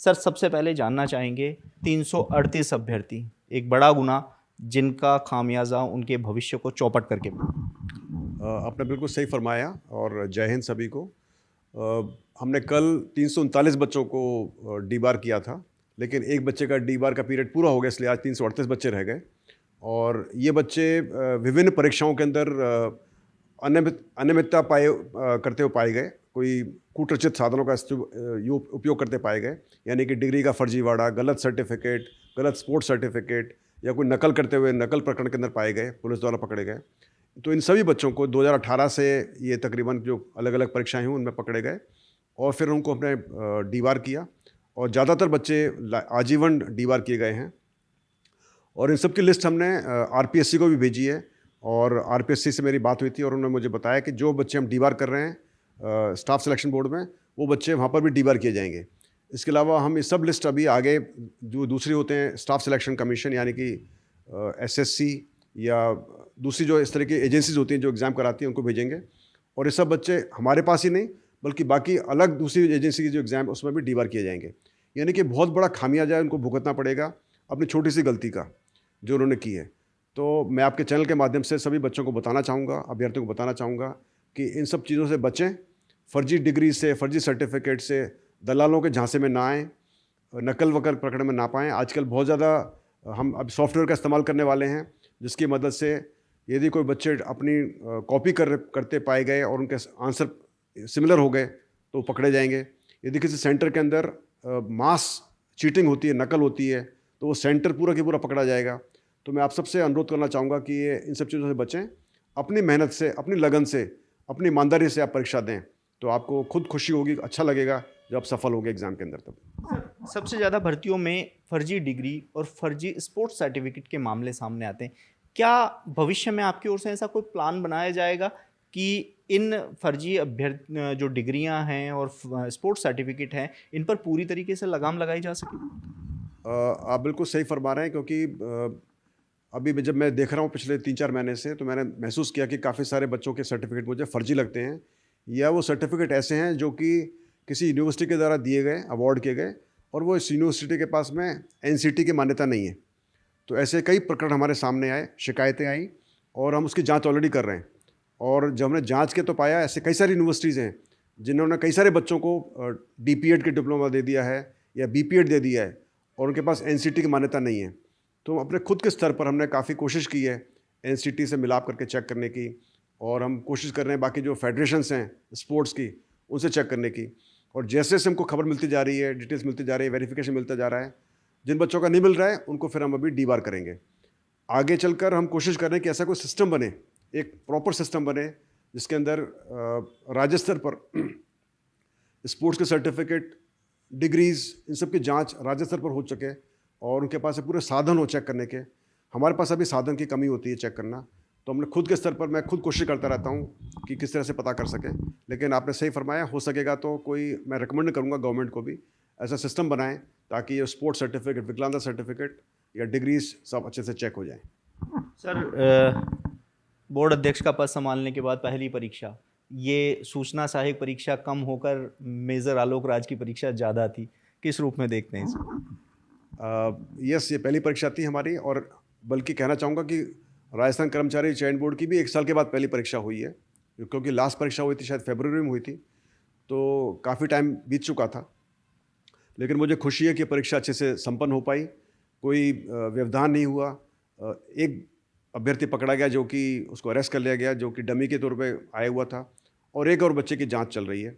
Sir सबसे पहले जानना चाहेंगे 338 अभ्यर्थी, एक बड़ा गुना जिनका खामियाजा उनके भविष्य को चौपट करके आपने बिल्कुल सही फरमाया और जय हिंद सभी को। हमने कल 339 बच्चों को डी बार किया था, लेकिन एक बच्चे का डी बार का पीरियड पूरा हो गया, इसलिए आज 338 बच्चे रह गए। और ये बच्चे विभिन्न परीक्षाओं के अंदर अनियमितता करते हुए पाए गए। कोई कूटरचित साधनों का उपयोग करते पाए गए, यानी कि डिग्री का फर्जीवाड़ा, गलत सर्टिफिकेट, गलत स्पोर्ट्स सर्टिफिकेट, या कोई नकल करते हुए नकल प्रकरण के अंदर पाए गए, पुलिस द्वारा पकड़े गए। तो इन सभी बच्चों को 2018 से ये तकरीबन जो अलग अलग परीक्षाएं हुई उनमें पकड़े गए और फिर उनको हमने डी बार किया, और ज़्यादातर बच्चे आजीवन डी बार किए गए हैं। और इन सब की लिस्ट हमने आरपीएससी को भी भेजी है, और आरपीएससी से मेरी बात हुई थी और उन्होंने मुझे बताया कि जो बच्चे हम डी बार कर रहे हैं स्टाफ सिलेक्शन बोर्ड में, वो बच्चे वहाँ पर भी डी बार किए जाएंगे। इसके अलावा हम ये सब लिस्ट अभी आगे जो दूसरी होते हैं स्टाफ सिलेक्शन कमीशन, यानी कि एसएससी या दूसरी जो इस तरह की एजेंसीज होती हैं जो एग्ज़ाम कराती हैं, उनको भेजेंगे। और ये सब बच्चे हमारे पास ही नहीं बल्कि बाकी अलग दूसरी एजेंसी की जो एग्ज़ाम उसमें भी डी बार किए जाएंगे। यानी कि बहुत बड़ा खामियाजा उनको भुगतना पड़ेगा अपनी छोटी सी गलती का जो उन्होंने की है। तो मैं आपके चैनल के माध्यम से सभी बच्चों को बताना चाहूँगा, अभ्यर्थियों को बताना चाहूँगा कि इन सब चीज़ों से बचें, फर्जी डिग्री से, फर्जी सर्टिफिकेट से, दलालों के झांसे में ना आएँ, नकल वकल प्रकरण में ना पाएँ। आजकल बहुत ज़्यादा हम अब सॉफ्टवेयर का इस्तेमाल करने वाले हैं, जिसकी मदद से यदि कोई बच्चे अपनी कॉपी करते पाए गए और उनके आंसर सिमिलर हो गए तो पकड़े जाएंगे। यदि किसी सेंटर के अंदर मास चीटिंग होती है, नकल होती है, तो वो सेंटर पूरा की पूरा पकड़ा जाएगा। तो मैं आप सबसे अनुरोध करना चाहूँगा कि ये इन सब चीज़ों से बचें, अपनी मेहनत से, अपनी लगन से, अपनी ईमानदारी से आप परीक्षा दें, तो आपको खुद खुशी होगी, अच्छा लगेगा जब आप सफल होंगे एग्ज़ाम के अंदर। तब सबसे ज़्यादा भर्तियों में फर्जी डिग्री और फर्जी स्पोर्ट्स सर्टिफिकेट के मामले सामने आते हैं। क्या भविष्य में आपकी ओर से ऐसा कोई प्लान बनाया जाएगा कि इन फर्जी जो डिग्रियां हैं और स्पोर्ट्स सर्टिफिकेट हैं, इन पर पूरी तरीके से लगाम लगाई जा सके? आप बिल्कुल सही फरमा रहे हैं, क्योंकि अभी जब मैं देख रहा हूँ पिछले 3-4 महीने से, तो मैंने महसूस किया कि काफ़ी सारे बच्चों के सर्टिफिकेट मुझे फर्जी लगते हैं, या वो सर्टिफिकेट ऐसे हैं जो कि किसी यूनिवर्सिटी के द्वारा दिए गए, अवार्ड किए गए, और वो इस यूनिवर्सिटी के पास में एनसीटी की मान्यता नहीं है। तो ऐसे कई प्रकरण हमारे सामने आए, शिकायतें आई, और हम उसकी जांच ऑलरेडी कर रहे हैं। और जब हमने जांच के तो पाया ऐसे कई सारी यूनिवर्सिटीज़ हैं जिन्होंने कई सारे बच्चों को डीपीएड के डिप्लोमा दे दिया है या बीपीएड दे दिया है, और उनके पास एनसीटी की मान्यता नहीं है। तो अपने खुद के स्तर पर हमने काफ़ी कोशिश की है एनसीटी से मिलाप करके चेक करने की, और हम कोशिश कर रहे हैं बाकी जो फेडरेशंस हैं स्पोर्ट्स की, उनसे चेक करने की। और जैसे जैसे हमको खबर मिलती जा रही है, डिटेल्स मिलती जा रही है, वेरिफिकेशन मिलता जा रहा है, जिन बच्चों का नहीं मिल रहा है उनको फिर हम अभी डी बार करेंगे। आगे चलकर हम कोशिश कर रहे हैं कि ऐसा कोई सिस्टम बने, एक प्रॉपर सिस्टम बने, जिसके अंदर राज्य स्तर पर स्पोर्ट्स के सर्टिफिकेट, डिग्रीज़, इन सब की जांच राज्य स्तर पर हो सके, और उनके पास पूरे साधन हो चेक करने के। हमारे पास अभी साधन की कमी होती है चेक करना, तो हमने खुद के स्तर पर, मैं खुद कोशिश करता रहता हूँ कि किस तरह से पता कर सकें। लेकिन आपने सही फरमाया, हो सकेगा तो कोई मैं रिकमेंड करूँगा गवर्नमेंट को भी ऐसा सिस्टम बनाएं ताकि ये स्पोर्ट्स सर्टिफिकेट, विकलांगता सर्टिफिकेट या डिग्रीज सब अच्छे से चेक हो जाएं। सर बोर्ड अध्यक्ष का पद संभालने के बाद पहली परीक्षा, ये सूचना सहायक परीक्षा कम होकर मेजर आलोक राज की परीक्षा ज़्यादा थी, किस रूप में देखते हैं इसको? यस, ये पहली परीक्षा थी हमारी, और बल्कि कहना चाहूँगा कि राजस्थान कर्मचारी चयन बोर्ड की भी 1 साल के बाद पहली परीक्षा हुई है, क्योंकि लास्ट परीक्षा हुई थी शायद फरवरी में हुई थी, तो काफ़ी टाइम बीत चुका था। लेकिन मुझे खुशी है कि परीक्षा अच्छे से संपन्न हो पाई, कोई व्यवधान नहीं हुआ। एक अभ्यर्थी पकड़ा गया जो कि उसको अरेस्ट कर लिया गया, जो कि डमी के तौर पे आया हुआ था, और एक और बच्चे की जांच चल रही है।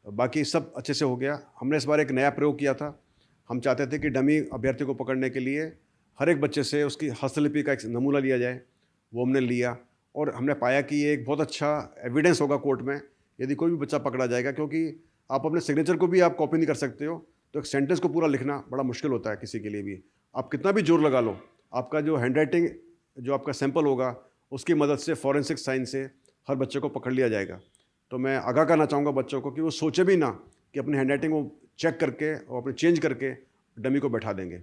बाकी सब अच्छे से हो गया। हमने इस बार एक नया प्रयोग किया था। हम चाहते थे कि डमी अभ्यर्थी को पकड़ने के लिए हर एक बच्चे से उसकी हस्तलिपि का एक नमूना लिया जाए, वो हमने लिया, और हमने पाया कि ये एक बहुत अच्छा एविडेंस होगा कोर्ट में यदि कोई भी बच्चा पकड़ा जाएगा, क्योंकि आप अपने सिग्नेचर को भी आप कॉपी नहीं कर सकते हो, तो एक सेंटेंस को पूरा लिखना बड़ा मुश्किल होता है किसी के लिए भी। आप कितना भी जोर लगा लो, आपका जो हैंडराइटिंग, जो आपका सैंपल होगा, उसकी मदद से फॉरेंसिक साइंस से हर बच्चे को पकड़ लिया जाएगा। तो मैं आगाह करना चाहूँगा बच्चों को कि वो सोचे भी ना कि अपनी हैंडराइटिंग को चेक करके और अपने चेंज करके डमी को बैठा देंगे।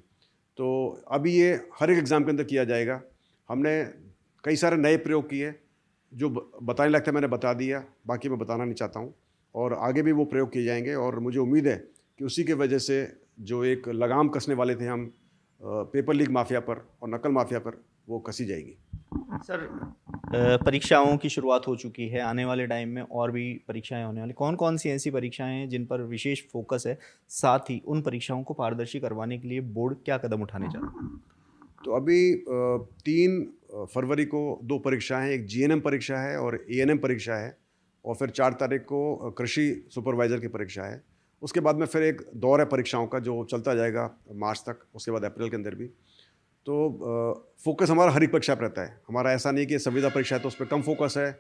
तो अभी ये हर एक एग्ज़ाम के अंदर किया जाएगा। हमने कई सारे नए प्रयोग किए, जो बताने लगता है मैंने बता दिया, बाकी मैं बताना नहीं चाहता हूँ, और आगे भी वो प्रयोग किए जाएंगे, और मुझे उम्मीद है कि उसी की वजह से जो एक लगाम कसने वाले थे हम पेपर लीक माफिया पर और नकल माफिया पर, वो कसी जाएगी। सर, परीक्षाओं की शुरुआत हो चुकी है, आने वाले टाइम में और भी परीक्षाएं होने वाली, कौन कौन सी ऐसी परीक्षाएं हैं जिन पर विशेष फोकस है, साथ ही उन परीक्षाओं को पारदर्शी करवाने के लिए बोर्ड क्या कदम उठाने जा रहा है? तो अभी 3 फरवरी को 2 परीक्षाएं हैं, एक जीएनएम परीक्षा है और एएनएम परीक्षा है, और फिर 4 तारीख को कृषि सुपरवाइज़र की परीक्षा है। उसके बाद में फिर एक दौर है परीक्षाओं का जो चलता जाएगा मार्च तक, उसके बाद अप्रैल के अंदर भी। तो फोकस हमारा हर एक परीक्षा पर रहता है। हमारा ऐसा नहीं कि संविदा परीक्षा है तो उस पर कम फोकस है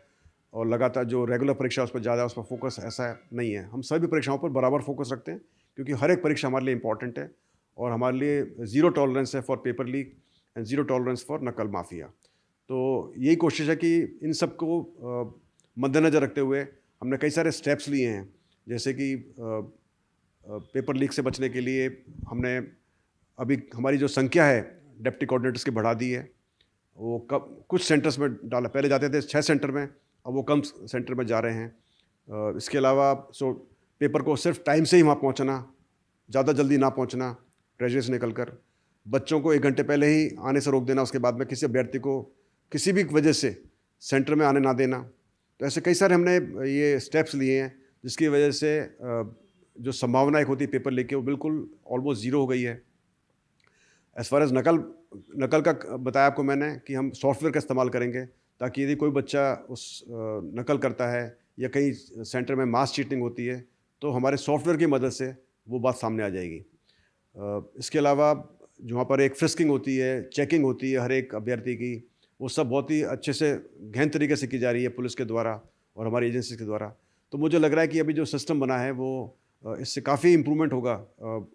और लगातार जो रेगुलर परीक्षा है उस पर ज़्यादा, उस पर फोकस ऐसा नहीं है। हम सभी परीक्षाओं पर बराबर फोकस रखते हैं क्योंकि हर एक परीक्षा हमारे लिए इंपॉर्टेंट है और हमारे लिए ज़ीरो टॉलरेंस है for paper leak and zero tolerance for नकल माफिया। तो यही कोशिश है कि इन सब को मद्देनज़र रखते हुए हमने कई सारे स्टेप्स लिए हैं, जैसे कि पेपर लीक से बचने के लिए हमने अभी हमारी जो संख्या है डिप्टी कोऑर्डिनेटर्स की बढ़ा दी है। वो कुछ सेंटर्स में डाला, पहले जाते थे 6 सेंटर में, अब वो कम सेंटर में जा रहे हैं। इसके अलावा पेपर को सिर्फ टाइम से ही वहाँ पहुँचना, ज़्यादा जल्दी ना पहुँचना ट्रेजरी से निकल कर, बच्चों को 1 घंटे पहले ही आने से रोक देना, उसके बाद में किसी अभ्यर्थी को किसी भी वजह से सेंटर में आने ना देना। तो ऐसे कई सारे हमने ये स्टेप्स लिए हैं जिसकी वजह से जो संभावना एक होती है पेपर लीक की वो बिल्कुल ऑलमोस्ट ज़ीरो हो गई है। एज़ फार एज़ नकल का बताया आपको मैंने कि हम सॉफ्टवेयर का इस्तेमाल करेंगे ताकि यदि कोई बच्चा उस नकल करता है या कहीं सेंटर में मास चीटिंग होती है तो हमारे सॉफ्टवेयर की मदद से वो बात सामने आ जाएगी। इसके अलावा जो वहाँ पर एक फ्रिस्किंग होती है, चेकिंग होती है हर एक अभ्यर्थी की, वो सब बहुत ही अच्छे से गहन तरीके से की जा रही है पुलिस के द्वारा और हमारी एजेंसी के द्वारा। तो मुझे लग रहा है कि अभी जो सिस्टम बना है वो इससे काफ़ी इम्प्रूवमेंट होगा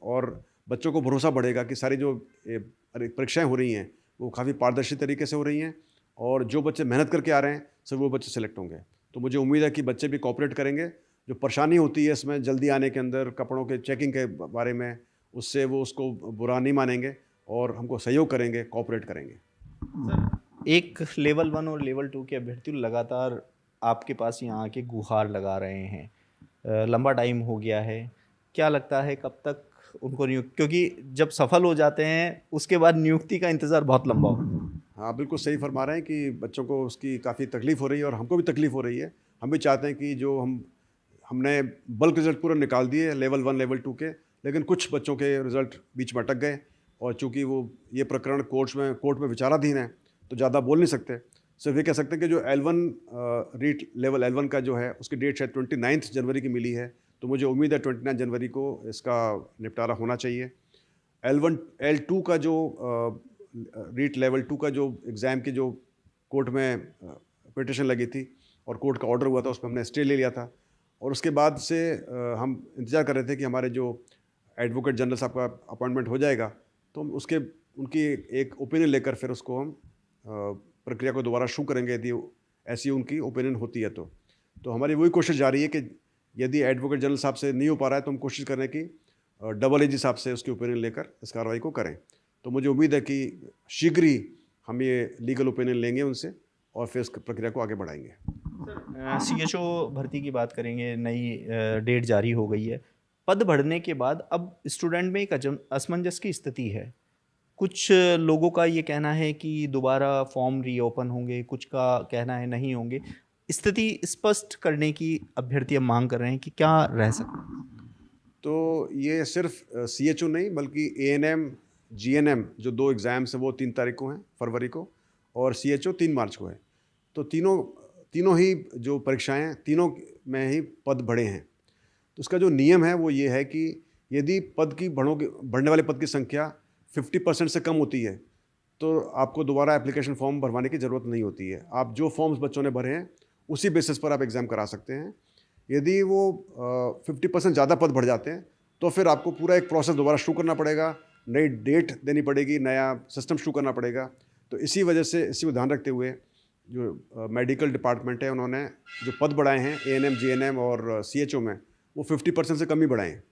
और बच्चों को भरोसा बढ़ेगा कि सारी जो परीक्षाएं हो रही हैं वो काफ़ी पारदर्शी तरीके से हो रही हैं और जो बच्चे मेहनत करके आ रहे हैं सब वो बच्चे सेलेक्ट होंगे। तो मुझे उम्मीद है कि बच्चे भी कोऑपरेट करेंगे। जो परेशानी होती है इसमें जल्दी आने के अंदर, कपड़ों के चेकिंग के बारे में, उससे वो उसको बुरा नहीं मानेंगे और हमको सहयोग करेंगे, कोऑपरेट करेंगे। एक लेवल 1 और लेवल 2 के अभ्यर्थी लगातार आपके पास यहाँ आके गुहार लगा रहे हैं, लंबा टाइम हो गया है, क्या लगता है कब तक उनको नियुक्त, क्योंकि जब सफल हो जाते हैं उसके बाद नियुक्ति का इंतज़ार बहुत लंबा होता है। हाँ, बिल्कुल सही फरमा रहे हैं कि बच्चों को उसकी काफ़ी तकलीफ़ हो रही है और हमको भी तकलीफ़ हो रही है। हम भी चाहते हैं कि जो हमने बल्क रिज़ल्ट पूरा निकाल दिए लेवल 1 लेवल 2 के, लेकिन कुछ बच्चों के रिज़ल्ट बीच में अटक गए और चूँकि वो ये प्रकरण कोर्ट में विचाराधीन है तो ज़्यादा बोल नहीं सकते। सिर्फ ये कह सकते हैं कि जो L1 रीट लेवल L1 का जो है उसकी डेट शायद 29 जनवरी की मिली है, तो मुझे उम्मीद है 29 जनवरी को इसका निपटारा होना चाहिए। L2 का जो रीट लेवल 2 का जो एग्ज़ाम की जो कोर्ट में पिटिशन लगी थी और कोर्ट का ऑर्डर हुआ था, उस पर हमने स्टे ले लिया था और उसके बाद से हम इंतज़ार कर रहे थे कि हमारे जो एडवोकेट जनरल साहब का अपॉइंटमेंट हो जाएगा तो हम उनकी एक ओपिनियन लेकर फिर उसको हम प्रक्रिया को दोबारा शुरू करेंगे यदि ऐसी उनकी ओपिनियन होती है तो हमारी वही कोशिश जारी है कि यदि एडवोकेट जनरल साहब से नहीं हो पा रहा है तो हम कोशिश करें कि डबल एजी साहब से उसकी ओपिनियन लेकर इस कार्रवाई को करें। तो मुझे उम्मीद है कि शीघ्र ही हम ये लीगल ओपिनियन लेंगे उनसे और फिर इस प्रक्रिया को आगे बढ़ाएंगे। CHO भर्ती की बात करेंगे, नई डेट जारी हो गई है। पद बढ़ने के बाद अब स्टूडेंट में एक असमंजस की स्थिति है। कुछ लोगों का ये कहना है कि दोबारा फॉर्म रीओपन होंगे, कुछ का कहना है नहीं होंगे। स्थिति स्पष्ट करने की अभ्यर्थी अब मांग कर रहे हैं कि क्या रह सकता है। तो ये सिर्फ CHO नहीं बल्कि ANM GNM जो 2 एग्ज़ाम्स हैं वो 3 तारीख को हैं फरवरी को और CHO 3 मार्च को है। तो तीनों ही जो परीक्षाएं हैं तीनों में ही पद बढ़े हैं। तो उसका जो नियम है वो ये है कि यदि बढ़ने वाले पद की संख्या 50% से कम होती है तो आपको दोबारा एप्लीकेशन फॉर्म भरवाने की ज़रूरत नहीं होती है। आप जो फॉर्म्स बच्चों ने भरे हैं उसी बेसिस पर आप एग्ज़ाम करा सकते हैं। यदि वो 50% ज़्यादा पद बढ़ जाते हैं तो फिर आपको पूरा एक प्रोसेस दोबारा शुरू करना पड़ेगा, नई डेट देनी पड़ेगी, नया सिस्टम शुरू करना पड़ेगा। तो इसी वजह से इसी को ध्यान रखते हुए जो मेडिकल डिपार्टमेंट है उन्होंने जो पद बढ़ाए हैं ANM GNM और CHO में वो 50% से कम ही बढ़ाए हैं।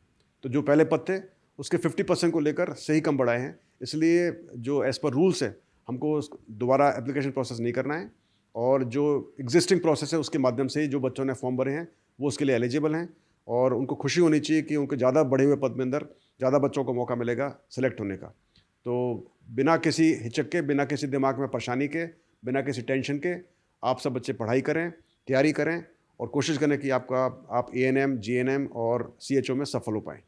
तो जो पहले पद थे उसके 50% को लेकर सही कम बढ़ाए हैं। इसलिए जो एज़ पर रूल्स है हमको दोबारा एप्लीकेशन प्रोसेस नहीं करना है और जो एग्जिस्टिंग प्रोसेस है उसके माध्यम से ही जो बच्चों ने फॉर्म भरे हैं वो उसके लिए एलिजिबल हैं और उनको खुशी होनी चाहिए कि उनको ज़्यादा बढ़े हुए पद में अंदर ज़्यादा बच्चों को मौका मिलेगा सेलेक्ट होने का। तो बिना किसी हिचक के, बिना किसी दिमाग में परेशानी के, बिना किसी टेंशन के आप सब बच्चे पढ़ाई करें, तैयारी करें और कोशिश करें कि आप एएनएम, जीएनएम और सीएचओ में सफल हो पाएँ।